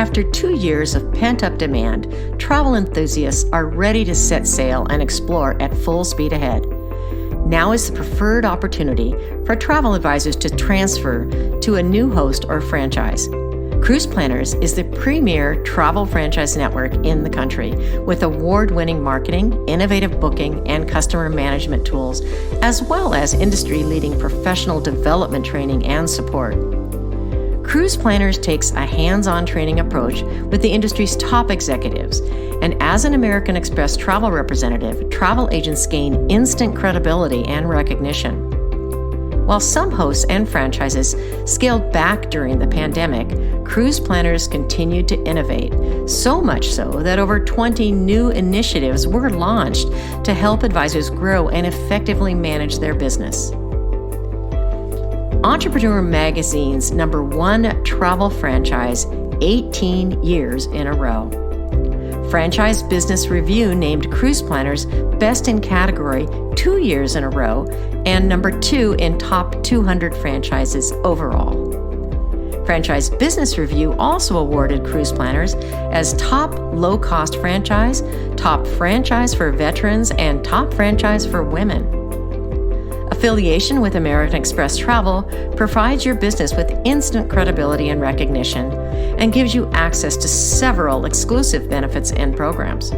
After 2 years of pent-up demand, travel enthusiasts are ready to set sail and explore at full speed ahead. Now is the preferred opportunity for travel advisors to transfer to a new host or franchise. Cruise Planners is the premier travel franchise network in the country, with award-winning marketing, innovative booking, and customer management tools, as well as industry-leading professional development training and support. Cruise Planners takes a hands-on training approach with the industry's top executives, and as an American Express travel representative, travel agents gain instant credibility and recognition. While some hosts and franchises scaled back during the pandemic, Cruise Planners continued to innovate, so much so that over 20 new initiatives were launched to help advisors grow and effectively manage their business. Entrepreneur Magazine's #1 travel franchise 18 years in a row. Franchise Business Review named Cruise Planners best in category 2 years in a row and #2 in top 200 franchises overall. Franchise Business Review also awarded Cruise Planners as top low-cost franchise, top franchise for veterans, and top franchise for women. Affiliation with American Express Travel provides your business with instant credibility and recognition and gives you access to several exclusive benefits and programs.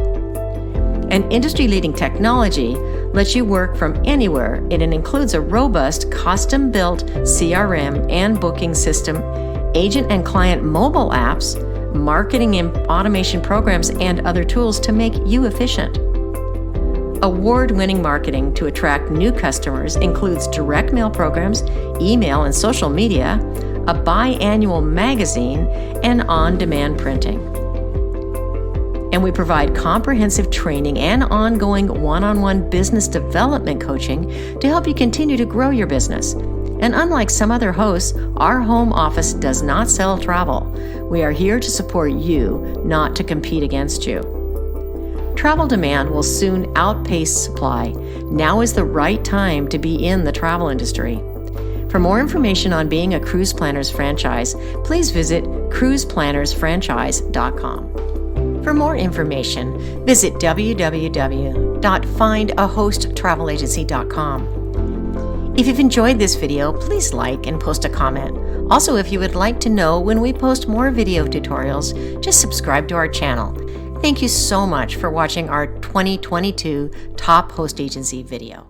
And industry-leading technology lets you work from anywhere, and it includes a robust, custom-built CRM and booking system, agent and client mobile apps, marketing and automation programs, and other tools to make you efficient. Award-winning marketing to attract new customers includes direct mail programs, email and social media, a biannual magazine, and on-demand printing. And we provide comprehensive training and ongoing one-on-one business development coaching to help you continue to grow your business. And unlike some other hosts, our home office does not sell travel. We are here to support you, not to compete against you. Travel demand will soon outpace supply. Now is the right time to be in the travel industry. For more information on being a Cruise Planners franchise, please visit cruiseplannersfranchise.com. For more information, visit www.findahosttravelagency.com. If you've enjoyed this video, please like and post a comment. Also, if you would like to know when we post more video tutorials, just subscribe to our channel. Thank you so much for watching our 2022 Top Host Agency video.